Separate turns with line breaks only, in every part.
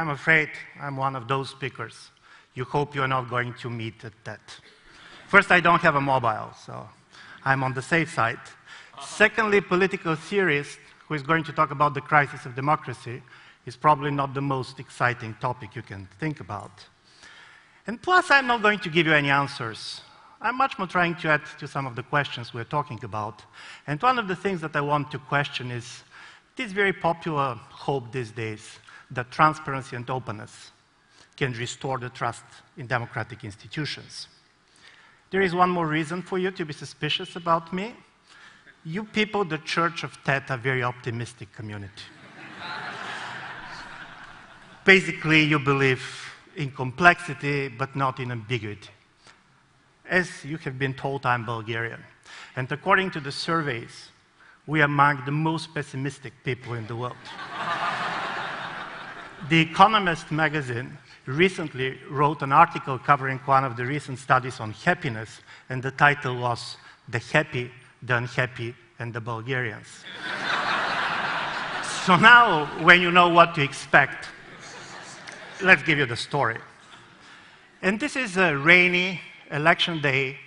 I'm afraid I'm one of those speakers you hope you're not going to meet at TED. First, I don't have a mobile, so I'm on the safe side. Secondly, political theorist who is going to talk about the crisis of democracy is probably not the most exciting topic you can think about. And plus, I'm not going to give you any answers. I'm much more trying to add to some of the questions we're talking about. And one of the things that I want to question is this very popular hope these days that transparency and openness can restore the trust in democratic institutions. There is one more reason for you to be suspicious about me. You people, the Church of TED, are a very optimistic community. Basically, you believe in complexity, but not in ambiguity. As you have been told, I'm Bulgarian. And according to the surveys, we are among the most pessimistic people in the world. The Economist magazine recently wrote an article covering one of the recent studies on happiness, and the title was "The Happy, the Unhappy, and the Bulgarians." So now, when you know what to expect, let's give you the story. And this is a rainy election day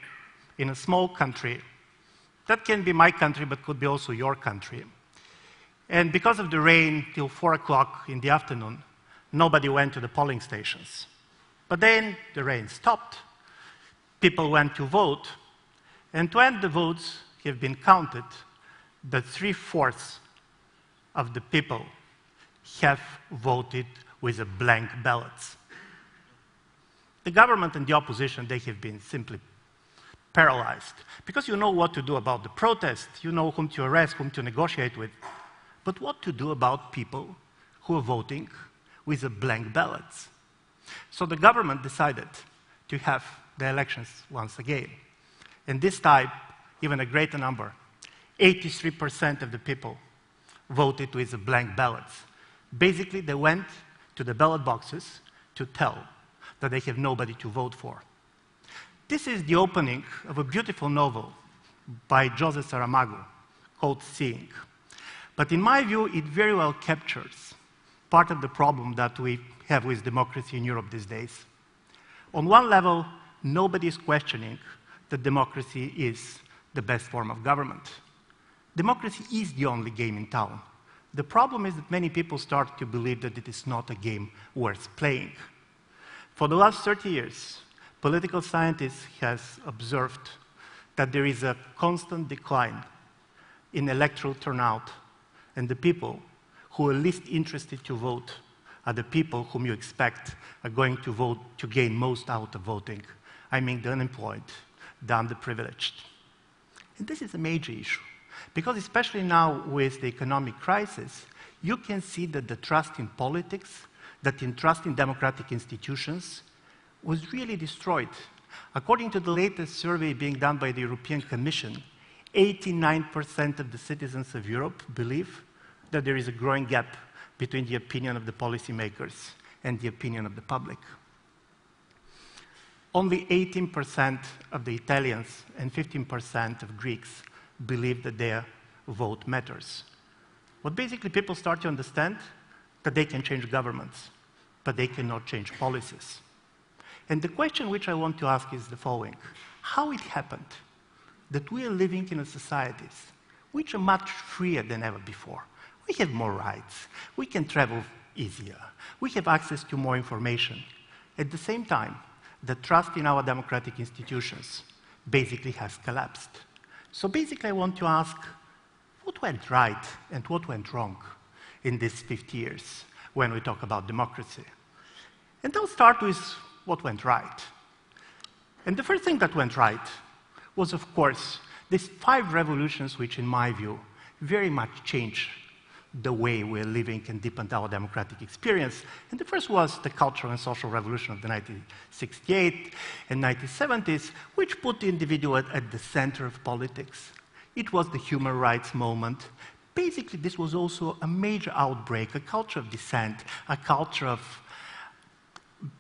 in a small country. That can be my country, but could be also your country. And because of the rain, till 4 o'clock in the afternoon, nobody went to the polling stations. But then the rain stopped. People went to vote. And when the votes have been counted, the 3/4 of the people have voted with a blank ballot. The government and the opposition, they have been simply paralyzed. Because you know what to do about the protest, you know whom to arrest, whom to negotiate with. But what to do about people who are voting with a blank ballot? So the government decided to have the elections once again. And this time, even a greater number, 83% of the people voted with a blank ballot. Basically, they went to the ballot boxes to tell that they have nobody to vote for. This is the opening of a beautiful novel by Joseph Saramago called Seeing. But in my view, it very well captures part of the problem that we have with democracy in Europe these days. On one level, nobody is questioning that democracy is the best form of government. Democracy is the only game in town. The problem is that many people start to believe that it is not a game worth playing. For the last 30 years, political scientists have observed that there is a constant decline in electoral turnout, and the people who are least interested to vote are the people whom you expect are going to vote to gain most out of voting. I mean the unemployed, the underprivileged. And this is a major issue, because especially now with the economic crisis, you can see that the trust in politics, that in trust in democratic institutions was really destroyed. According to the latest survey being done by the European Commission, 89% of the citizens of Europe believe that there is a growing gap between the opinion of the policymakers and the opinion of the public. Only 18% of the Italians and 15% of Greeks believe that their vote matters. What basically people start to understand that they can change governments, but they cannot change policies. And the question which I want to ask is the following: how it happened that we are living in a societies which are much freer than ever before? We have more rights, we can travel easier, we have access to more information. At the same time, the trust in our democratic institutions basically has collapsed. So basically I want to ask, what went right and what went wrong in these 50 years when we talk about democracy? And I'll start with what went right. And the first thing that went right was, of course, these 5 revolutions which, in my view, very much changed the way we're living and deepened our democratic experience. And the first was the cultural and social revolution of the 1968 and 1970s, which put the individual at the center of politics. It was the human rights movement. Basically, this was also a major outbreak, a culture of dissent, a culture of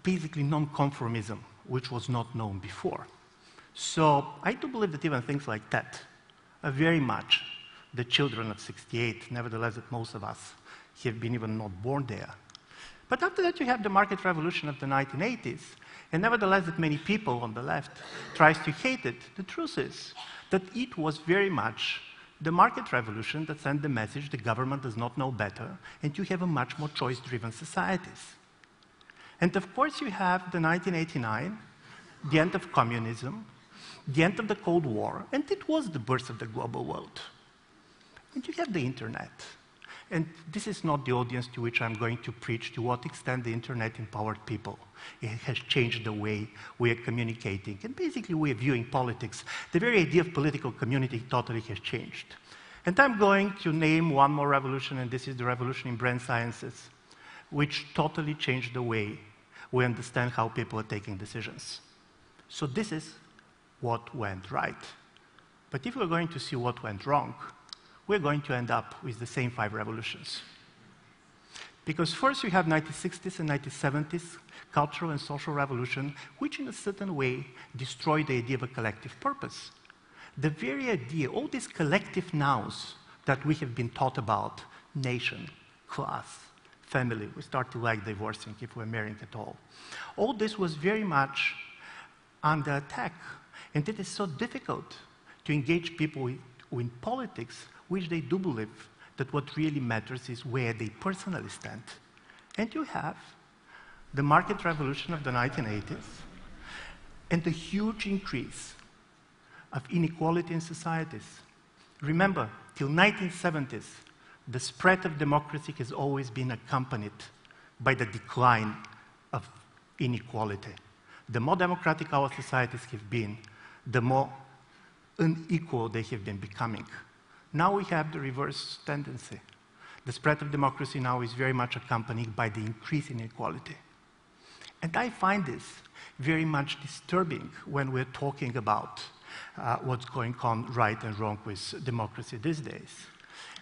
basically non-conformism, which was not known before. So I do believe that even things like that are very much the children of '68, nevertheless that most of us have been even not born there. But after that, you have the market revolution of the 1980s. And nevertheless, that many people on the left tries to hate it. The truth is that it was very much the market revolution that sent the message the government does not know better, and you have a much more choice-driven societies. And of course, you have the 1989, the end of communism, the end of the Cold War, and it was the birth of the global world. And you have the internet. And this is not the audience to which I'm going to preach to what extent the internet empowered people. It has changed the way we are communicating, and basically we are viewing politics. The very idea of political community totally has changed. And I'm going to name one more revolution, and this is the revolution in brain sciences, which totally changed the way we understand how people are taking decisions. So this is what went right. But if we're going to see what went wrong, we're going to end up with the same 5 revolutions. Because first you have 1960s and 1970s cultural and social revolution, which in a certain way destroyed the idea of a collective purpose. The very idea, all these collective nouns that we have been taught about, nation, class, family, we start to like divorcing if we're marrying at all this was very much under attack. And it is so difficult to engage people in politics, which they do believe that what really matters is where they personally stand. And you have the market revolution of the 1980s and the huge increase of inequality in societies. Remember, till 1970s, the spread of democracy has always been accompanied by the decline of inequality. The more democratic our societies have been, the more unequal they have been becoming. Now we have the reverse tendency. The spread of democracy now is very much accompanied by the increase in inequality. And I find this very much disturbing when we're talking about what's going on right and wrong with democracy these days.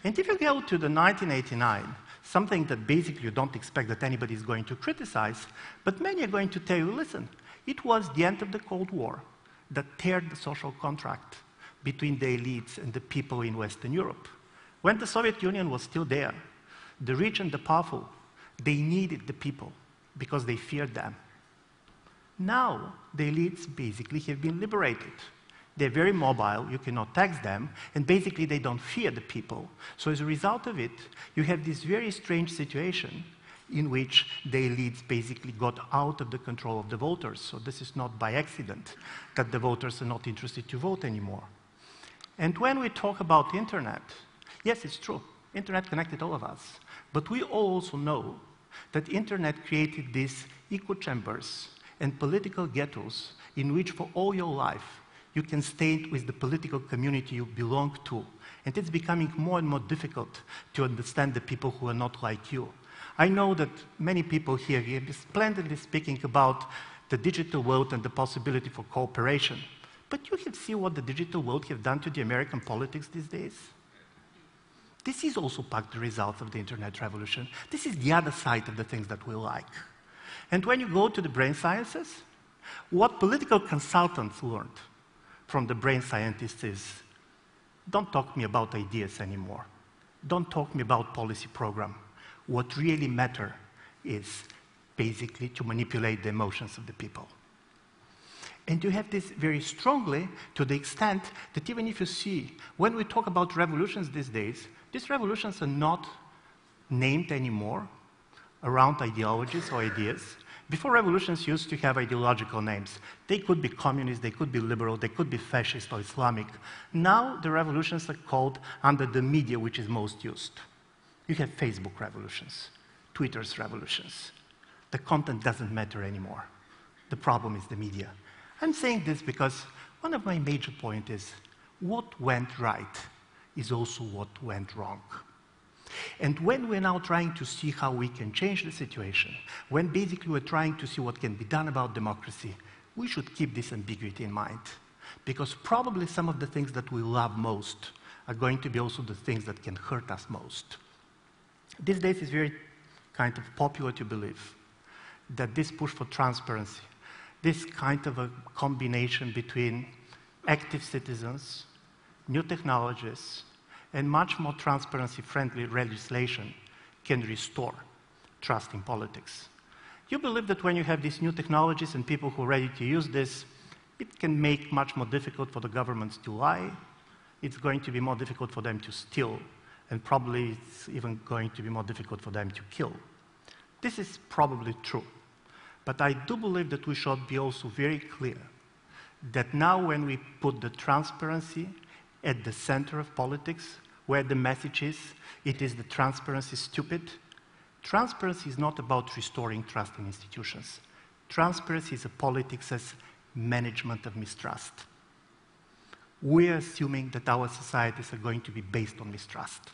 And if you go to the 1989, something that basically you don't expect that anybody is going to criticize, but many are going to tell you, listen, it was the end of the Cold War that teared the social contract between the elites and the people in Western Europe. When the Soviet Union was still there, the rich and the powerful, they needed the people because they feared them. Now, the elites basically have been liberated. They're very mobile, you cannot tax them, and basically they don't fear the people. So as a result of it, you have this very strange situation in which the elites basically got out of the control of the voters. So this is not by accident that the voters are not interested to vote anymore. And when we talk about internet, yes, it's true. Internet connected all of us. But we all also know that internet created these echo chambers and political ghettos in which for all your life you can stay with the political community you belong to. And it's becoming more and more difficult to understand the people who are not like you. I know that many people here have been splendidly speaking about the digital world and the possibility for cooperation. But you have seen what the digital world have done to the American politics these days? This is also part of the results of the internet revolution. This is the other side of the things that we like. And when you go to the brain sciences, what political consultants learned from the brain scientists is, don't talk to me about ideas anymore. Don't talk to me about policy program. What really matters is basically to manipulate the emotions of the people. And you have this very strongly to the extent that even if you see, when we talk about revolutions these days, these revolutions are not named anymore around ideologies or ideas. Before, revolutions used to have ideological names. They could be communist, they could be liberal, they could be fascist or Islamic. Now the revolutions are called under the media which is most used. You have Facebook revolutions, Twitter's revolutions. The content doesn't matter anymore. The problem is the media. I'm saying this because one of my major points is what went right is also what went wrong. And when we're now trying to see how we can change the situation, when basically we're trying to see what can be done about democracy, we should keep this ambiguity in mind. Because probably some of the things that we love most are going to be also the things that can hurt us most. These days it's very kind of popular to believe that this push for transparency, this kind of a combination between active citizens, new technologies, and much more transparency-friendly legislation can restore trust in politics. You believe that when you have these new technologies and people who are ready to use this, it can make much more difficult for the governments to lie. It's going to be more difficult for them to steal, and probably it's even going to be more difficult for them to kill. This is probably true. But I do believe that we should be also very clear that now when we put the transparency at the center of politics, where the message is, it is the transparency stupid. Transparency is not about restoring trust in institutions. Transparency is a politics as management of mistrust. We're assuming that our societies are going to be based on mistrust.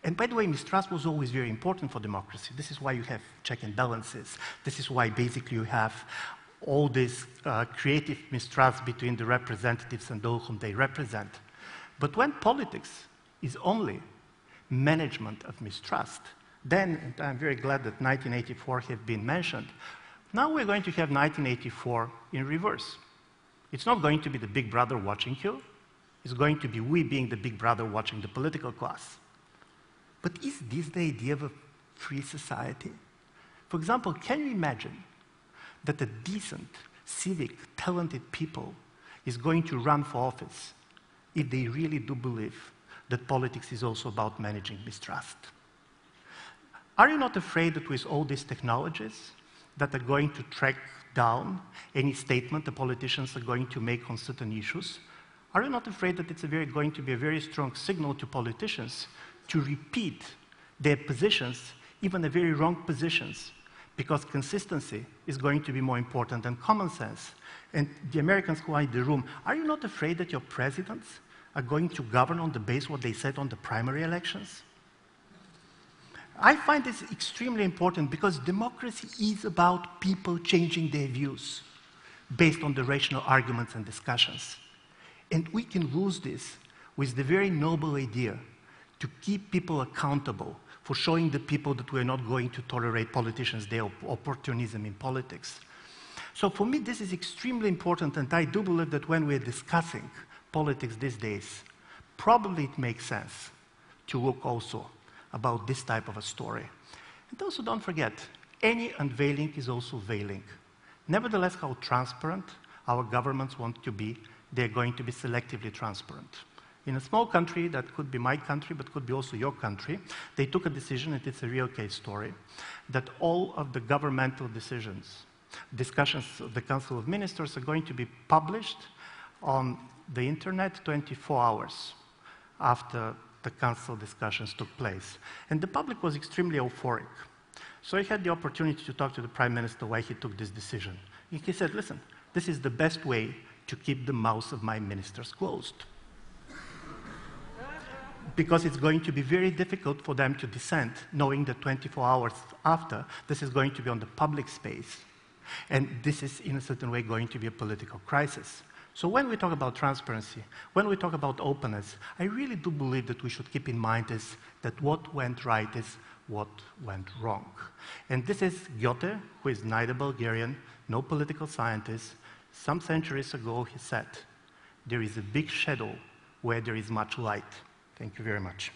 And by the way, mistrust was always very important for democracy. This is why you have check and balances. This is why basically you have all this creative mistrust between the representatives and those whom they represent. But when politics is only management of mistrust, then, and I'm very glad that 1984 has been mentioned, now we're going to have 1984 in reverse. It's not going to be the big brother watching you. It's going to be we being the big brother watching the political class. But is this the idea of a free society? For example, can you imagine that a decent, civic, talented people is going to run for office if they really do believe that politics is also about managing mistrust? Are you not afraid that with all these technologies that are going to track down any statement the politicians are going to make on certain issues, are you not afraid that it's going to be a very strong signal to politicians to repeat their positions, even the very wrong positions, because consistency is going to be more important than common sense? And the Americans who are in the room, are you not afraid that your presidents are going to govern on the basis of what they said on the primary elections? I find this extremely important because democracy is about people changing their views based on the rational arguments and discussions. And we can lose this with the very noble idea to keep people accountable for showing the people that we're not going to tolerate politicians, their opportunism in politics. So for me, this is extremely important, and I do believe that when we're discussing politics these days, probably it makes sense to look also about this type of a story. And also don't forget, any unveiling is also veiling. Nevertheless, how transparent our governments want to be, they're going to be selectively transparent. In a small country, that could be my country, but could be also your country, they took a decision, and it's a real case story, that all of the governmental decisions, discussions of the Council of Ministers are going to be published on the internet 24 hours after the council discussions took place. And the public was extremely euphoric. So I had the opportunity to talk to the Prime Minister why he took this decision. And he said, listen, this is the best way to keep the mouths of my ministers closed. Because it's going to be very difficult for them to dissent, knowing that 24 hours after, this is going to be on the public space. And this is, in a certain way, going to be a political crisis. So when we talk about transparency, when we talk about openness, I really do believe that we should keep in mind is that what went right is what went wrong. And this is Goethe, who is neither Bulgarian, no political scientist. Some centuries ago, he said, there is a big shadow where there is much light. Thank you very much.